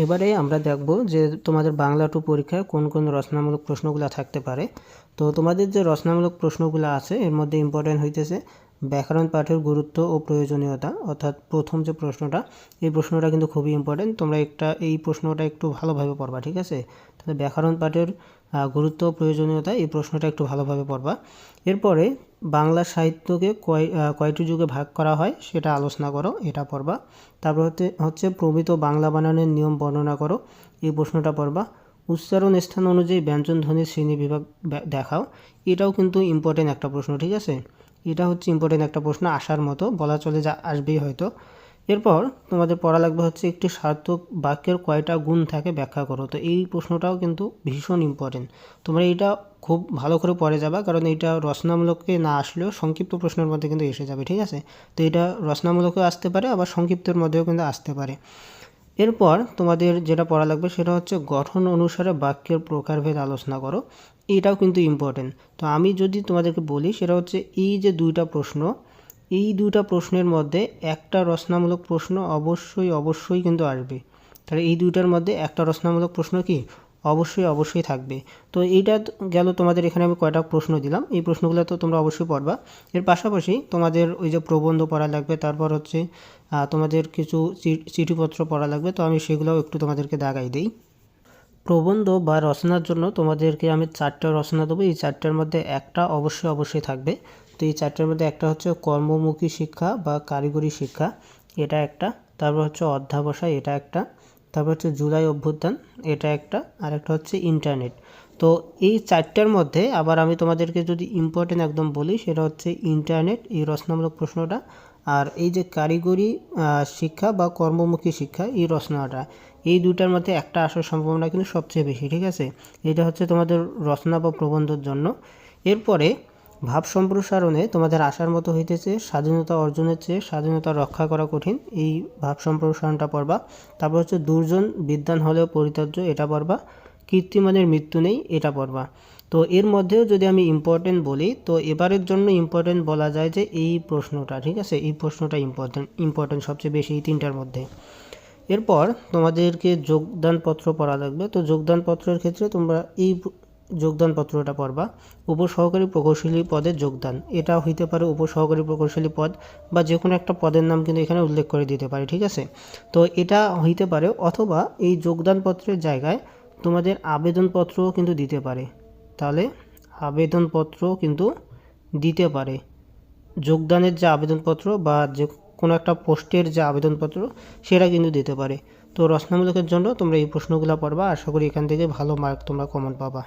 এবারে আমরা দেখব যে তোমাদের বাংলা 2 পরীক্ষায় কোন কোন রচনামূলক প্রশ্নগুলো থাকতে পারে। তো তোমাদের যে রচনামূলক প্রশ্নগুলো আছে এর মধ্যে ইম্পর্টেন্ট হইতেছে ব্যাকরণ পাঠের গুরুত্ব ও প্রয়োজনীয়তা, অর্থাৎ প্রথম যে প্রশ্নটা, এই প্রশ্নটা কিন্তু খুবই ইম্পর্টেন্ট। তোমরা এই প্রশ্নটা একটু ভালোভাবে পড়বা, ঠিক আছে? তাহলে ব্যাকরণ পাঠের গুরুত্ব ও প্রয়োজনীয়তা, এই প্রশ্নটা একটু ভালোভাবে পড়বা। এরপরে বাংলা সাহিত্যকে কয়টি যুগে ভাগ করা হয় সেটা আলোচনা করো, এটা পড়বা। তারপর হচ্ছে প্রমিত বাংলা বানানের নিয়ম বর্ণনা করো, এই প্রশ্নটা পড়বা। উচ্চারণ স্থান অনুযায়ী ব্যঞ্জন ধ্বনির শ্রেণীবিভাগ দেখাও, এটাও কিন্তু ইম্পর্টেন্ট একটা প্রশ্ন, ঠিক আছে? এটা হচ্ছে ইম্পর্টেন্ট একটা প্রশ্ন, আসার মতো বলা চলে, যা আসবেই হয়তো। এরপর তোমাদের পড়া লাগবে হচ্ছে একটি সার্থক বাক্যের কয়টা গুণ থাকে ব্যাখ্যা করো। তো এই প্রশ্নটাও কিন্তু ভীষণ ইম্পর্টেন্ট, তোমরা এটা খুব ভালো করে পড়ে যাবা, কারণ এইটা রচনামূলকে না আসলেও সংক্ষিপ্ত প্রশ্নের মধ্যে কিন্তু এসে যাবে, ঠিক আছে? তো এটা রচনামূলকেও আসতে পারে, আবার সংক্ষিপ্তের মধ্যেও কিন্তু আসতে পারে। এরপর তোমাদের যেটা পড়া লাগবে সেটা হচ্ছে গঠন অনুসারে বাক্যের প্রকারভেদ আলোচনা করো, এটাও কিন্তু ইম্পর্টেন্ট। তো আমি যদি তোমাদেরকে বলি সেটা হচ্ছে এই যে এই দুইটা প্রশ্নের মধ্যে একটা রচনামূলক প্রশ্ন অবশ্যই কিন্তু আসবে। তাহলে এই দুইটার মধ্যে একটা রচনামূলক প্রশ্ন কি অবশ্যই থাকবে। তো এইটা গেল তোমাদের, এখানে আমি কয়টা প্রশ্ন দিলাম, এই প্রশ্নগুলো তো তোমরা অবশ্যই পড়বা। এর পাশাপাশি তোমাদের ওই যে প্রবন্ধ পড়া লাগবে, তারপর হচ্ছে তোমাদের কিছু চিঠিপত্র পড়া লাগবে। তো আমি সেগুলোও একটু তোমাদেরকে দাগাই দিই। প্রবন্ধ বা রচনার জন্য তোমাদেরকে আমি 4টা রচনা দেবো, এই 4টার মধ্যে একটা অবশ্যই থাকবে। তো এই 4টার মধ্যে একটা হচ্ছে কর্মমুখী শিক্ষা বা কারিগরি শিক্ষা, এটা একটা। তারপর হচ্ছে অধ্যাবসায়, এটা একটা। তারপর হচ্ছে জুলাই অভ্যুত্থান, এটা একটা। আর একটা হচ্ছে ইন্টারনেট। তো এই 4টার মধ্যে আবার আমি তোমাদেরকে যদি ইম্পর্টেন্ট একদম বলি সেটা হচ্ছে ইন্টারনেট, এই রচনামূলক প্রশ্নটা। আর এই যে কারিগরি শিক্ষা বা কর্মমুখী শিক্ষা, এই রচনাটা, এই দুটার মধ্যে একটা আসার সম্ভাবনা কিন্তু সবচেয়ে বেশি, ঠিক আছে? এটা হচ্ছে তোমাদের রচনা বা প্রবন্ধের জন্য। এরপরে ভাব সম্প্রসারণে তোমাদের আসার মতো হইতেছে স্বাধীনতা অর্জনের চেয়ে স্বাধীনতা রক্ষা করা কঠিন, এই ভাব সম্প্রসারণটা পড়বা। তারপর হচ্ছে দুর্জন বিদ্বান হলেও পরিত্যাজ্য, এটা পড়বা। কীর্তিমানের মৃত্যু নেই, এটা পড়বা। তো এর মধ্যেও যদি আমি ইম্পর্টেন্ট বলি, তো এবারের জন্য ইম্পর্টেন্ট বলা যায় যে এই প্রশ্নটা, ঠিক আছে? এই প্রশ্নটা ইম্পর্টেন্ট সবচেয়ে বেশি এই 3টার মধ্যে। এরপর তোমাদেরকে যোগদানপত্র পড়া লাগবে। তো যোগদানপত্রের ক্ষেত্রে তোমরা এই যোগদানপত্রটা পড়বা। উপসহকারী প্রকৌশলী পদে যোগদান, এটা হইতে পারে উপসহকারী প্রকৌশলী পদ বা যে কোনো একটা পদের নাম কিন্তু এখানে উল্লেখ করে দিতে পারে, ঠিক আছে? তো এটা হইতে পারে, অথবা এই যোগদানপত্রের জায়গায় তোমাদের আবেদনপত্রও কিন্তু দিতে পারে। তাহলে আবেদনপত্র কিন্তু দিতে পারে, যোগদানের যে আবেদনপত্র বা যে কোনো একটা পোস্টের যে আবেদনপত্র সেটা কিন্তু দিতে পারে। তো রচনামূলকের জন্য তোমরা এই প্রশ্নগুলো পড়বা, আশা করি এখান থেকে ভালো মার্ক তোমরা কমন পাবা।